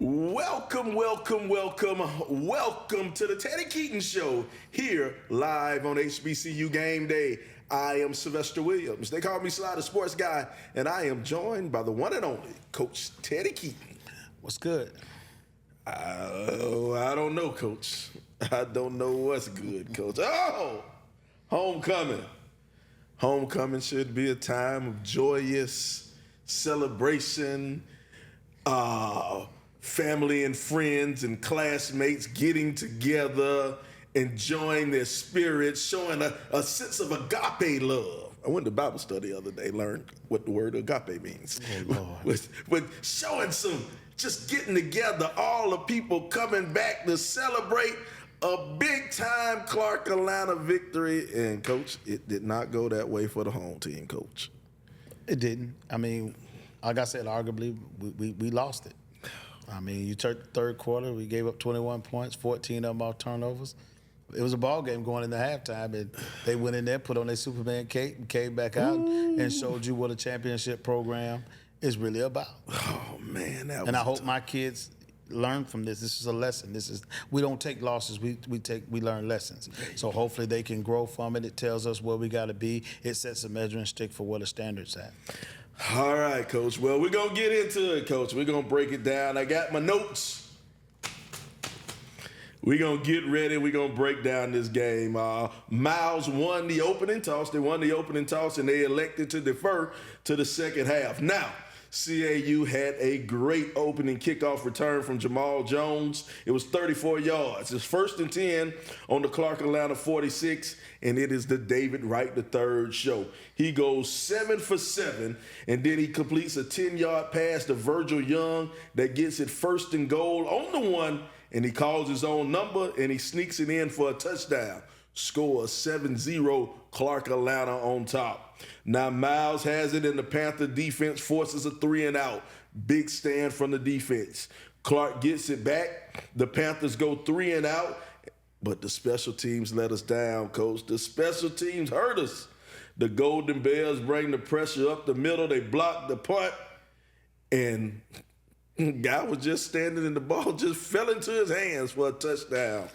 Welcome to the Teddy Keaton Show here live on HBCU Game Day. I am Sylvester Williams. They call me Sly the Sports Guy, and I am joined by the one and only Coach Teddy Keaton. What's good? I don't know, Coach. I don't know what's good, Coach. Oh, homecoming. Homecoming should be a time of joyous celebration, family and friends and classmates getting together, enjoying their spirits, showing a sense of agape love. I went to Bible study the other day, learned what the word agape means. Oh, Lord. with showing just getting together, all the people coming back to celebrate a big-time Clark Atlanta victory. And, Coach, it did not go that way for the home team, Coach. It didn't. I mean, like I said, arguably, we lost it. I mean, you took the third quarter, we gave up 21 points, 14 of them off turnovers. It was a ball game going into halftime, and they went in there, put on their Superman cape, and came back out and showed you what a championship program is really about. Oh, man, that was And I hope my kids learn from this. This is a lesson. We don't take losses. We learn lessons. So hopefully they can grow from it. It tells us where we got to be. It sets a measuring stick for what the standard's at. All right, Coach. Well, we're going to get into it, Coach. We're going to break it down. I got my notes. We're going to get ready. We're going to break down this game. Miles won the opening toss. They won the opening toss, and they elected to defer to the second half. Now, CAU had a great opening kickoff return from Jamal Jones. It was 34 yards. It's 1st and 10 on the Clark Atlanta 46, and it is the David Wright III show. He goes 7 for 7, and then he completes a 10-yard pass to Virgil Young that gets it 1st and goal on the one, and he calls his own number, and he sneaks it in for a touchdown. Score 7-0, Clark Atlanta on top. Now Miles has it, and the Panther defense forces a 3-and-out. Big stand from the defense. Clark gets it back. The Panthers go 3-and-out, but the special teams let us down, Coach. The special teams hurt us. The Golden Bears bring the pressure up the middle. They block the punt, and guy was just standing, and the ball just fell into his hands for a touchdown.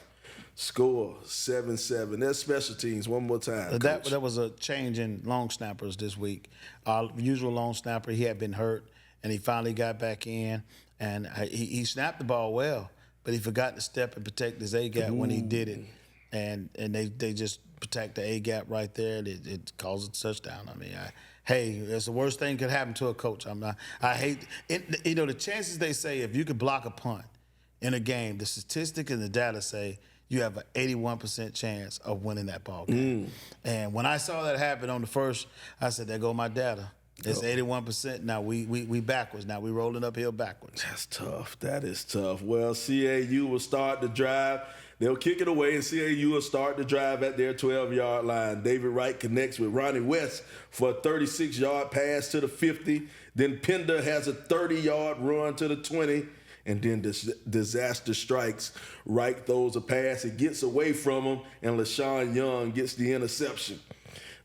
Score 7-7. That's special teams one more time. That was a change in long snappers this week. Our usual long snapper, he had been hurt, and he finally got back in, and he snapped the ball well, but he forgot to step and protect his A-gap when he did it, and they just protect the A-gap right there, and it caused a touchdown. I mean, hey, it's the worst thing could happen to a coach. I hate it. You know, the chances they say if you could block a punt in a game, the statistic and the data say you have an 81% chance of winning that ball game. And when I saw that happen on the first, I said, there go my data. It's 81%. Now we backwards. Now we rolling uphill backwards. That's tough. That is tough. Well, CAU will start the drive. They'll kick it away, and CAU will start the drive at their 12-yard line. David Wright connects with Ronnie West for a 36-yard pass to the 50. Then Pender has a 30-yard run to the 20. And then disaster strikes. Wright throws a pass. It gets away from him, and LaShawn Young gets the interception.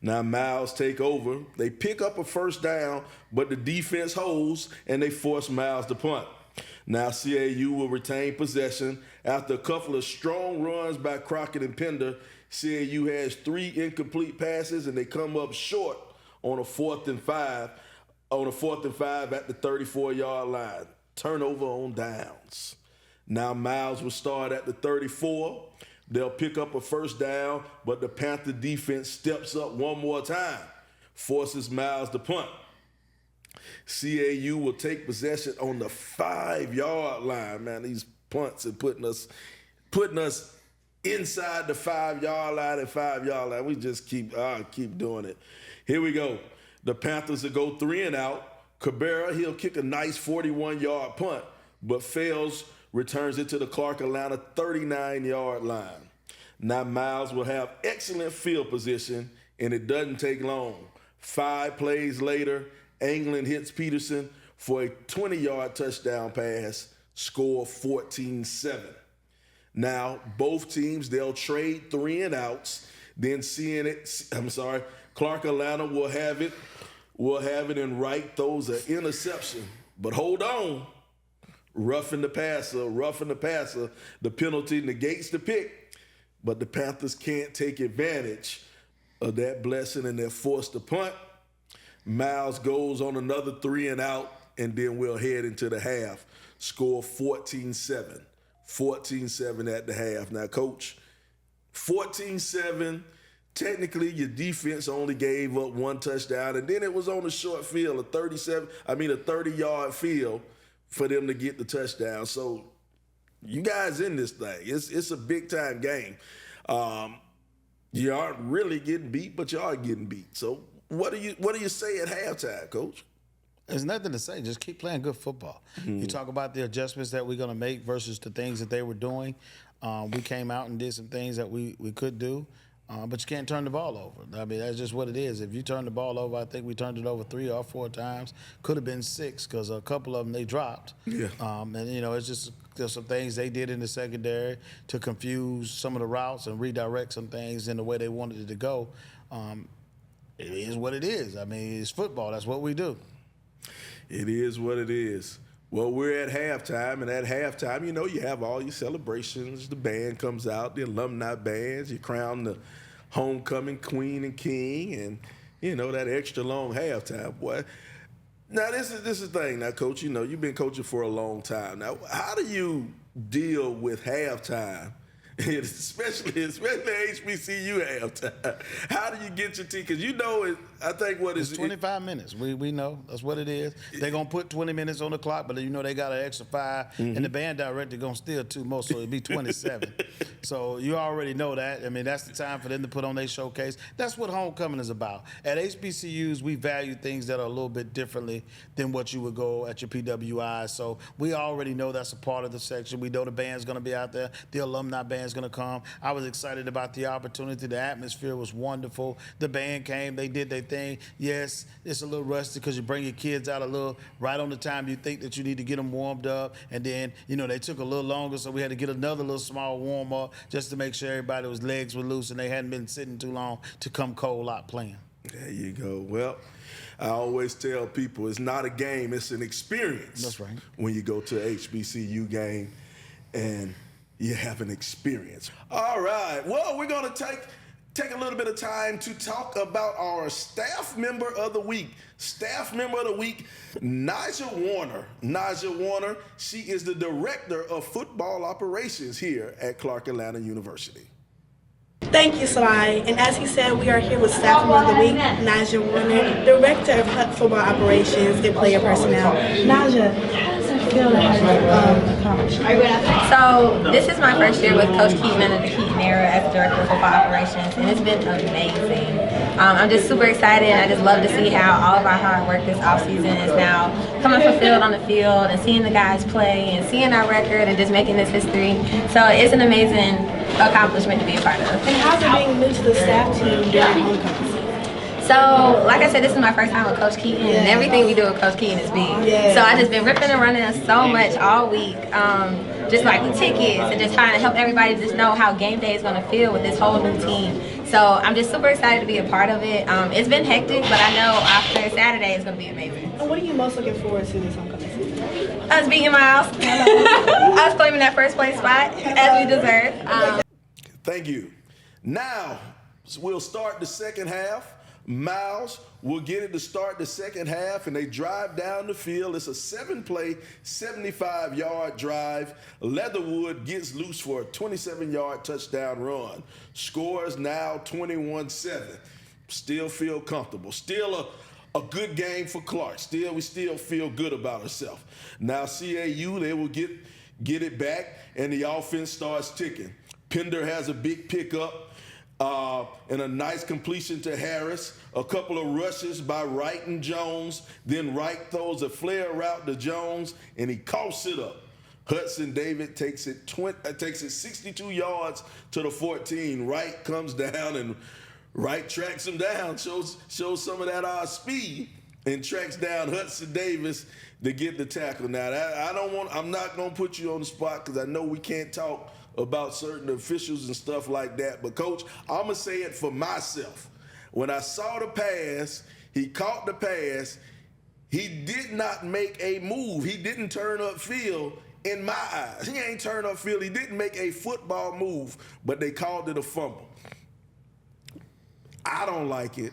Now Miles take over. They pick up a first down, but the defense holds, and they force Miles to punt. Now CAU will retain possession. After a couple of strong runs by Crockett and Pender, CAU has 3 incomplete passes, and they come up short on a 4th and 5. On a 4th and 5 at the 34-yard line. Turnover on downs. Now Miles will start at the 34. They'll pick up a first down, but the Panther defense steps up one more time, forces Miles to punt. CAU will take possession on the 5-yard line. Man, these punts are putting us inside the 5-yard line and 5-yard line. We just keep doing it. Here we go. The Panthers will go 3-and-out. Cabrera, he'll kick a nice 41-yard punt, but fails, returns it to the Clark Atlanta 39-yard line. Now Miles will have excellent field position, and it doesn't take long. 5 plays later, England hits Peterson for a 20-yard touchdown pass, score 14-7. Now, both teams, they'll trade 3-and-outs, then Clark Atlanta will have it, and Wright throws an interception. But hold on. roughing the passer. The penalty negates the pick, but the Panthers can't take advantage of that blessing and they're forced to punt. Miles goes on another 3 and out, and then we'll head into the half. Score 14-7. 14-7 at the half. Now, Coach, 14-7, technically your defense only gave up 1 touchdown, and then it was on a short field, a 30-yard field for them to get the touchdown. So you guys in this thing. It's a big-time game. You aren't really getting beat, but you are getting beat. So what do you say at halftime, Coach? There's nothing to say. Just keep playing good football. You talk about the adjustments that we're going to make versus the things that they were doing. We came out and did some things that we could do, but you can't turn the ball over. I mean, that's just what it is. If you turn the ball over, I think we turned it over 3 or 4 times. Could have been 6 because a couple of them they dropped. Yeah. And, you know, it's just there's some things they did in the secondary to confuse some of the routes and redirect some things in the way they wanted it to go. It is what it is. I mean, it's football. That's what we do. It is what it is. Well, we're at halftime, and at halftime, you know, you have all your celebrations. The band comes out, the alumni bands. You crown the homecoming queen and king, and, you know, that extra long halftime, boy. Now, this is the thing. Now, Coach, you know, you've been coaching for a long time. Now, how do you deal with halftime? Especially HBCU halftime. How do you get your team? Because you know, I think it's 25 minutes. We know that's what it is. They're gonna put 20 minutes on the clock, but you know they got an extra 5, and the band director gonna steal 2 more, so it'll be 27. So you already know that. I mean, that's the time for them to put on their showcase. That's what homecoming is about. At HBCUs, we value things that are a little bit differently than what you would go at your PWI. So we already know that's a part of the section. We know the band's gonna be out there. The alumni band is going to come. I was excited about the opportunity. The atmosphere was wonderful. The band came. They did their thing. Yes, it's a little rusty because you bring your kids out a little right on the time you think that you need to get them warmed up. And then, you know, they took a little longer, so we had to get another little small warm-up just to make sure everybody's legs were loose and they hadn't been sitting too long to come cold out playing. There you go. Well, I always tell people it's not a game, it's an experience. That's right. When you go to an HBCU game and you have an experience. All right. Well, we're going to take a little bit of time to talk about our staff member of the week. Staff member of the week, Naja Warner. Naja Warner, she is the director of football operations here at Clark Atlanta University. Thank you, Sly. And as he said, we are here with Staff Member of the Week, Naja Warner, Director of Football Operations and Player Personnel. Naja, how does it feel to have accomplished? So this is my first year with Coach Keaton under the Keaton era as Director of Football Operations, and it's been amazing. I'm just super excited, and I just love to see how all of our hard work this offseason is now coming fulfilled on the field and seeing the guys play and seeing our record and just making this history. So it's an amazing accomplishment to be a part of. And how's it being new to the staff team during homecoming season? So, like I said, this is my first time with Coach Keaton, and everything we do with Coach Keaton is big. So I just been ripping and running so much all week, just like the tickets and just trying to help everybody just know how game day is going to feel with this whole new team. So I'm just super excited to be a part of it. It's been hectic, but I know after Saturday it's going to be amazing. And what are you most looking forward to this homecoming season? Us beating Miles. Us claiming that first place spot as we deserve. Thank you. Now, we'll start the second half. Miles will get it to start the second half, and they drive down the field. It's a 7-play, 75-yard drive. Leatherwood gets loose for a 27-yard touchdown run. Scores now 21-7. Still feel comfortable. Still a good game for Clark. We still feel good about ourselves. Now CAU, they will get it back, and the offense starts ticking. Pender has a big pickup. And a nice completion to Harris, a couple of rushes by Wright and Jones, then Wright throws a flare route to Jones, and he coughs it up. Hudson David takes it 62 yards to the 14. Wright comes down, and Wright tracks him down, shows some of that speed, and tracks down Hudson Davis to get the tackle. Now, I'm not going to put you on the spot because I know we can't talk about certain officials and stuff like that. But, Coach, I'm going to say it for myself. When I saw the pass, he caught the pass, He did not make a move. He didn't turn upfield in my eyes. He ain't turned upfield. He didn't make a football move, but they called it a fumble. I don't like it.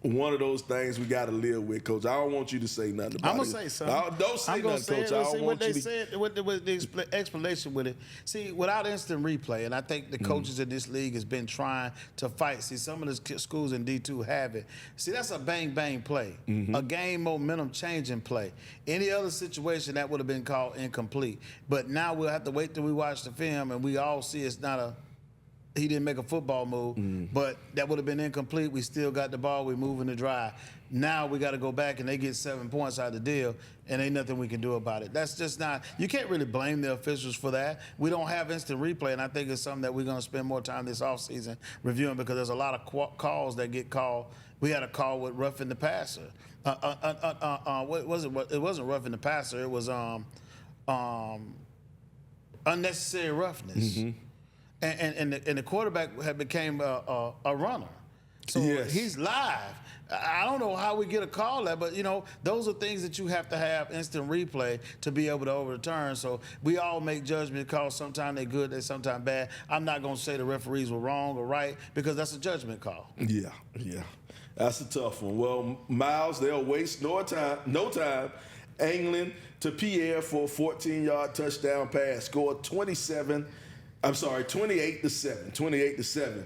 One of those things we got to live with, Coach. I don't want you to say nothing about it. I'm going to say something. Don't say nothing, Coach. I don't want you to. Said, what the explanation with it. See, without instant replay, and I think the coaches in this league has been trying to fight. See, some of the schools in D2 have it. See, that's a bang-bang play, a game momentum-changing play. Any other situation, that would have been called incomplete. But now we'll have to wait till we watch the film, and we all see it's not a – he didn't make a football move, but that would have been incomplete. We still got the ball. We're moving the drive. Now we got to go back, and they get 7 points out of the deal, and ain't nothing we can do about it. That's just not – you can't really blame the officials for that. We don't have instant replay, and I think it's something that we're going to spend more time this offseason reviewing because there's a lot of calls that get called. We had a call with roughing the passer. What was it? It wasn't roughing the passer. It was unnecessary roughness. And the quarterback had became a runner. So he's live. I don't know how we get a call that, but, you know, those are things that you have to have instant replay to be able to overturn. So we all make judgment calls. Sometimes they're good, they're sometimes bad. I'm not going to say the referees were wrong or right because that's a judgment call. Yeah. That's a tough one. Well, Miles, they'll waste no time angling to Pierre for a 14-yard touchdown pass. Scored 28-7. 28-7.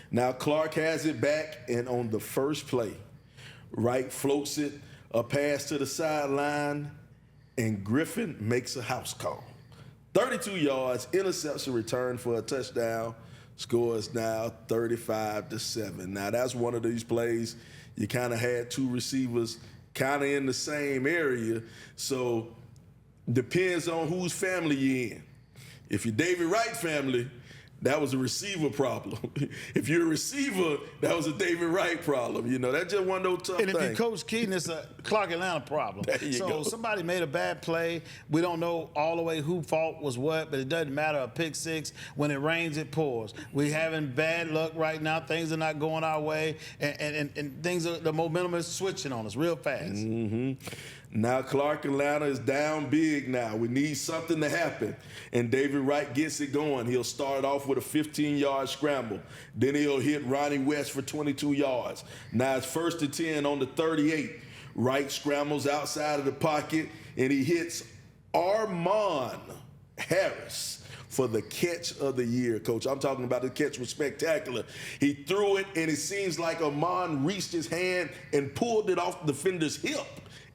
Now Clark has it back, and on the first play, Wright floats it, a pass to the sideline, and Griffin makes a house call. 32 yards, interception return for a touchdown. Score is now 35-7. Now that's one of these plays you kind of had two receivers kind of in the same area, so depends on whose family you're in. If you're David Wright family, that was a receiver problem. If you're a receiver, that was a David Wright problem. You know, that's just one of those tough things. And if you coach Keaton, it's a Clark Atlanta problem. So somebody made a bad play. We don't know all the way who fault was what, but it doesn't matter. A pick six, when it rains, it pours. We're having bad luck right now. Things are not going our way, and things are, the momentum is switching on us real fast. Now Clark Atlanta is down big now. We need something to happen. And David Wright gets it going. He'll start off with a 15-yard scramble. Then he'll hit Ronnie West for 22 yards. Now it's 1st and 10 on the 38. Wright scrambles outside of the pocket, and he hits Armand Harris for the catch of the year, Coach. I'm talking about the catch was spectacular. He threw it, and it seems like Armand reached his hand and pulled it off the defender's hip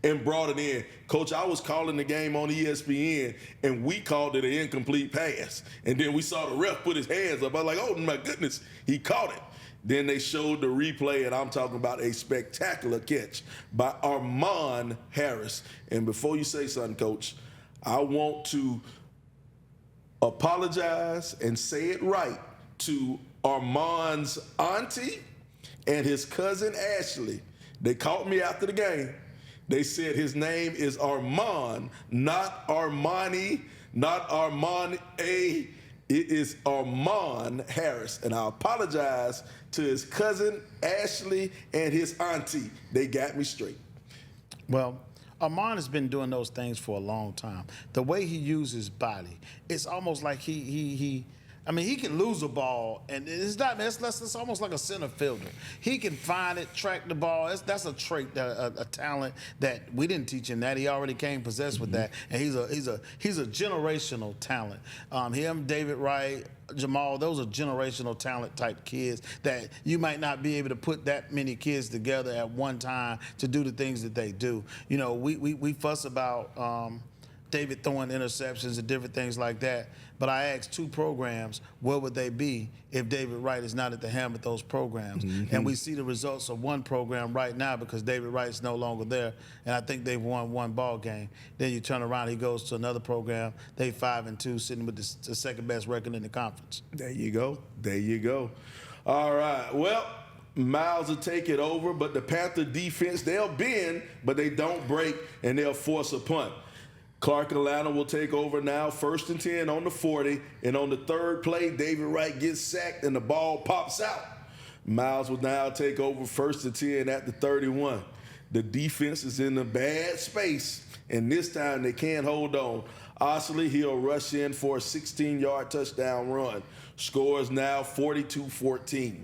and brought it in. Coach, I was calling the game on ESPN, and we called it an incomplete pass. And then we saw the ref put his hands up. I was like, oh, my goodness, he caught it. Then they showed the replay, and I'm talking about a spectacular catch by Armand Harris. And before you say something, Coach, I want to apologize and say it right to Armand's auntie and his cousin Ashley. They called me after the game. They said his name is Armand, not Armani, not Armand A. It is Armand Harris. And I apologize to his cousin Ashley and his auntie. They got me straight. Well, Armand has been doing those things for a long time. The way he uses his body, it's almost like he can lose a ball, and it's almost like a center fielder. He can find it, track the ball. That's a trait, a talent that we didn't teach him that. He already came possessed with that, and he's a generational talent. Him, David Wright, Jamal, those are generational talent type kids that you might not be able to put that many kids together at one time to do the things that they do. You know, we fuss about David throwing interceptions and different things like that. But I asked two programs, where would they be if David Wright is not at the helm of those programs? And we see the results of one program right now because David Wright's no longer there, and I think they've won one ball game. Then you turn around, he goes to another program. They 5-2, sitting with the second best record in the conference. There you go. There you go. All right. Well, Miles will take it over, but the Panther defense, they'll bend, but they don't break, and they'll force a punt. Clark Atlanta will take over now, 1st and 10 on the 40, and on the third play, David Wright gets sacked and the ball pops out. Miles will now take over 1st and 10 at the 31. The defense is in a bad space, and this time they can't hold on. Osley, he'll rush in for a 16-yard touchdown run. Score is now 42-14.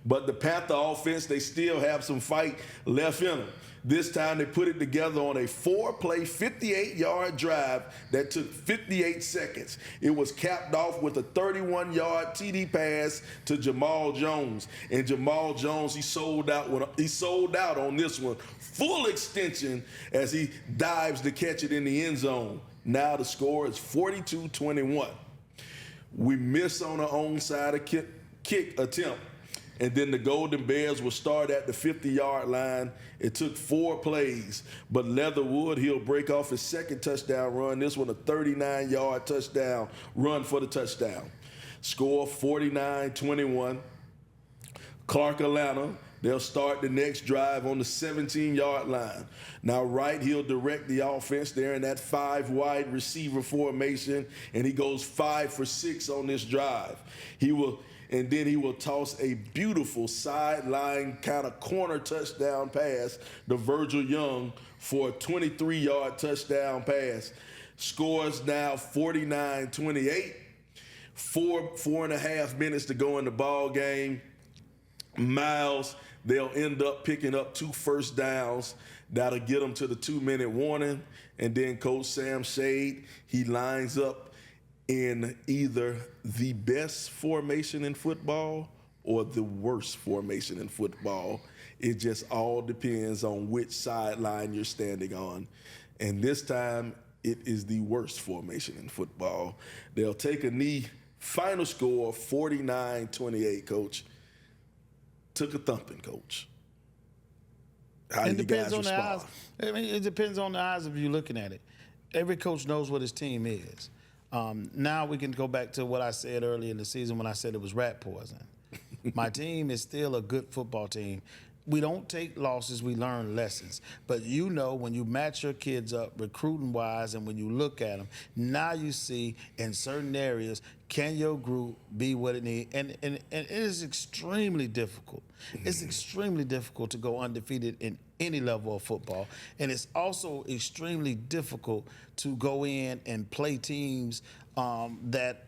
But the Panther offense, they still have some fight left in them. This time they put it together on a 4-play, 58-yard drive that took 58 seconds. It was capped off with a 31-yard TD pass to Jamal Jones. And Jamal Jones, he sold out on this one. Full extension as he dives to catch it in the end zone. Now the score is 42-21. We miss on our own side of kick attempt. And then the Golden Bears will start at the 50-yard line. It took 4 plays, but Leatherwood, he'll break off his second touchdown run. This one a 39-yard touchdown run for the touchdown. Score 49-21. Clark Atlanta, they'll start the next drive on the 17-yard line. Now Wright, he'll direct the offense there in that 5-wide receiver formation, and he goes 5 for 6 on this drive. And then he will toss a beautiful sideline kind of corner touchdown pass to Virgil Young for a 23-yard touchdown pass. Scores now 49-28. 4.5 minutes to go in the ball game. Miles, they'll end up picking up 2 first downs. That'll get them to the 2-minute warning. And then Coach Sam Shade, he lines up in either the best formation in football or the worst formation in football. It just all depends on which sideline you're standing on. And this time, it is the worst formation in football. They'll take a knee. Final score, 49-28, Coach. Took a thumping, Coach. How do you guys respond? I mean, it depends on the eyes of you looking at it. Every coach knows what his team is. Now we can go back to what I said earlier in the season when I said it was rat poison. My team is still a good football team. We don't take losses, we learn lessons. But you know, when you match your kids up recruiting-wise and when you look at them, now you see in certain areas, can your group be what it needs? And it is extremely difficult. It's extremely difficult to go undefeated in any level of football. And it's also extremely difficult to go in and play teams that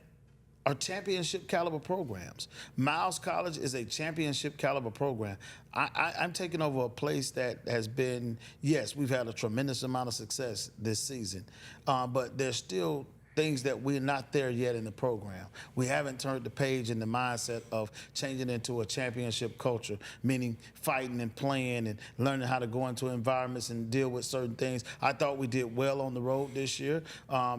are championship caliber programs. Miles College is a championship caliber program. I'm taking over a place that has been, yes, we've had a tremendous amount of success this season, but there's still things that we're not there yet in the program. We haven't turned the page in the mindset of changing into a championship culture, meaning fighting and playing and learning how to go into environments and deal with certain things. I thought we did well on the road this year.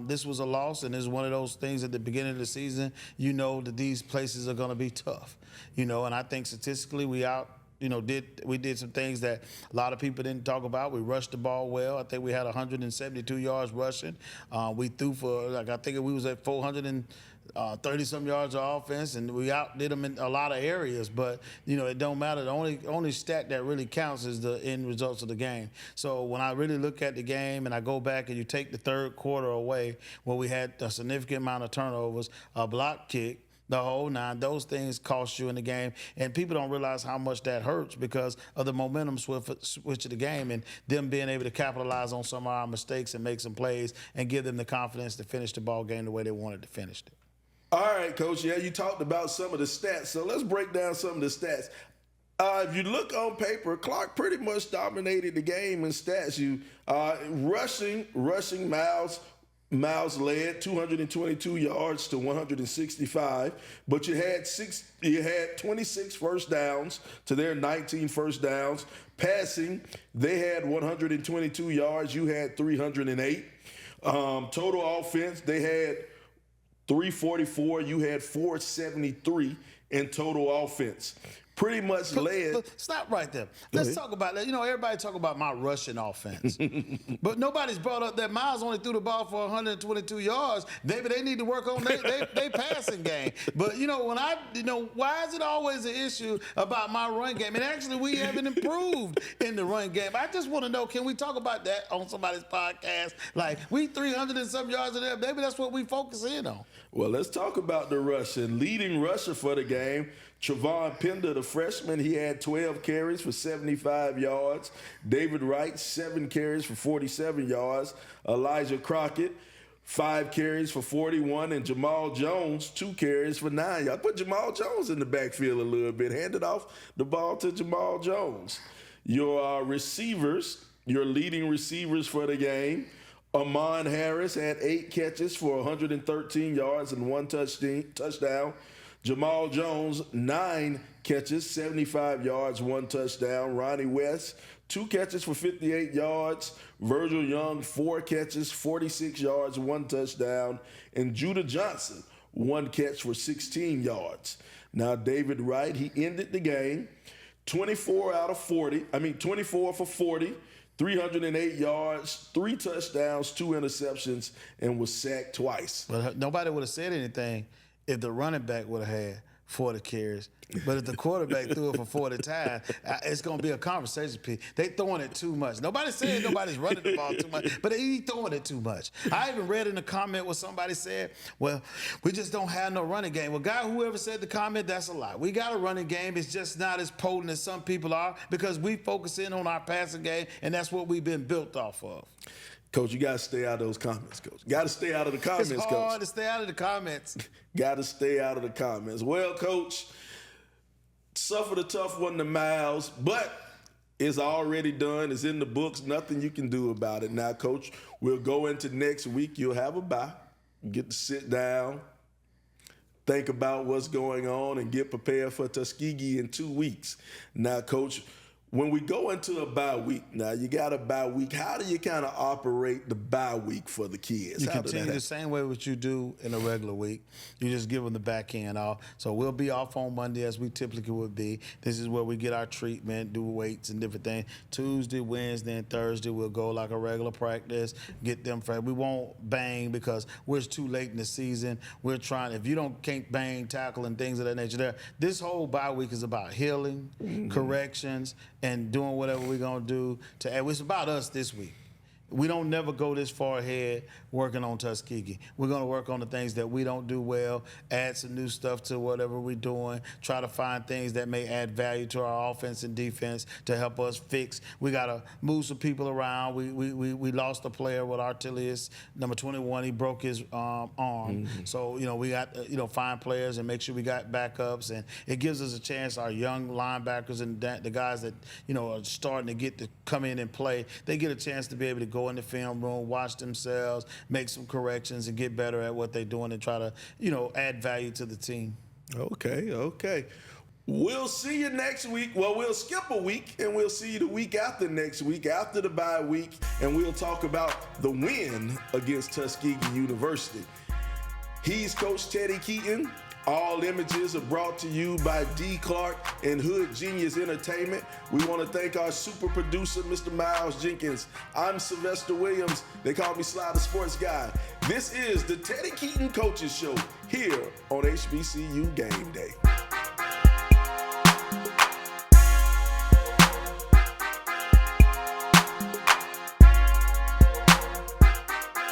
This was a loss, and it's one of those things at the beginning of the season, you know that these places are going to be tough. You know, and I think statistically we did some things that a lot of people didn't talk about. We rushed the ball well. I think we had 172 yards rushing. We threw for, I think we was at 430-some yards of offense, and we outdid them in a lot of areas. But, it don't matter. The only stat that really counts is the end results of the game. So when I really look at the game and I go back and you take the third quarter away where we had a significant amount of turnovers, a block kick, the whole 9, those things cost you in the game, and people don't realize how much that hurts because of the momentum switch of the game and them being able to capitalize on some of our mistakes and make some plays and give them the confidence to finish the ball game the way they wanted to finish it. All right, Coach. Yeah, you talked about some of the stats, so let's break down some of the stats. If you look on paper, Clark pretty much dominated the game in stats. Rushing Miles led 222 yards to 165, but you had 26 first downs to their 19 first downs. Passing, they had 122 yards, you had 308. Total offense, they had 344, you had 473 in total offense. Pretty much led. Stop right there. Let's talk about that. Everybody talk about my rushing offense. But nobody's brought up that Miles only threw the ball for 122 yards. Maybe they need to work on their passing game. But, why is it always an issue about my run game? And actually, we haven't improved in the run game. I just want to know, can we talk about that on somebody's podcast? Like, we 300 and some yards in there. Maybe that's what we focus in on. Well, let's talk about the rushing. Leading rusher for the game, Trevon Pender, the freshman, he had 12 carries for 75 yards. David Wright, 7 carries for 47 yards. Elijah Crockett, 5 carries for 41. And Jamal Jones, 2 carries for 9 yards. Put Jamal Jones in the backfield a little bit. Handed off the ball to Jamal Jones. Your receivers, your leading receivers for the game, Amon Harris had 8 catches for 113 yards and 1 touchdown. Jamal Jones, 9 catches, 75 yards, 1 touchdown. Ronnie West, 2 catches for 58 yards. Virgil Young, 4 catches, 46 yards, 1 touchdown. And Judah Johnson, 1 catch for 16 yards. Now, David Wright, he ended the game 24 for 40, 308 yards, 3 touchdowns, 2 interceptions, and was sacked twice. But nobody would have said anything if the running back would have had 40 carries. But if the quarterback threw it for 40 times, it's going to be a conversation piece. They throwing it too much. Nobody said nobody's running the ball too much, but they throwing it too much. I even read in the comment where somebody said, well, we just don't have no running game. Well, guy, whoever said the comment, that's a lie. We got a running game. It's just not as potent as some people are because we focus in on our passing game, and that's what we've been built off of. Coach, you got to stay out of those comments, Coach. Got to stay out of the comments, Coach. It's hard to stay out of the comments. Got to stay out of the comments. Well, Coach, suffered a tough one to Miles, but it's already done. It's in the books. Nothing you can do about it. Now, Coach, we'll go into next week. You'll have a bye. You get to sit down, think about what's going on, and get prepared for Tuskegee in 2 weeks. Now, Coach, when we go into a bye week, now you got a bye week. How do you kind of operate the bye week for the kids? You continue the same way what you do in a regular week. You just give them the back end off. So we'll be off on Monday as we typically would be. This is where we get our treatment, do weights and different things. Tuesday, Wednesday, and Thursday we'll go like a regular practice, get them fresh. We won't bang because we're too late in the season. We're trying, if you can't bang, tackle, and things of that nature this whole bye week is about healing, corrections, and doing whatever we're going to do to add. It's about us this week. We don't never go this far ahead working on Tuskegee. We're going to work on the things that we don't do well, add some new stuff to whatever we're doing, try to find things that may add value to our offense and defense to help us fix. We got to move some people around. We lost a player with Artilius, number 21. He broke his arm. Mm-hmm. So, we got to, find players and make sure we got backups. And it gives us a chance, our young linebackers and the guys that, are starting to get to come in and play, they get a chance to be able to go in the film room, watch themselves, make some corrections, and get better at what they're doing and try to, add value to the team. Okay. We'll see you next week. Well, we'll skip a week, and we'll see you the week after next week, after the bye week, and we'll talk about the win against Tuskegee University. He's Coach Teddy Keaton. All images are brought to you by D. Clark and Hood Genius Entertainment. We want to thank our super producer, Mr. Miles Jenkins. I'm Sylvester Williams. They call me Sly the Sports Guy. This is the Teddy Keaton Coaches Show here on HBCU Game Day.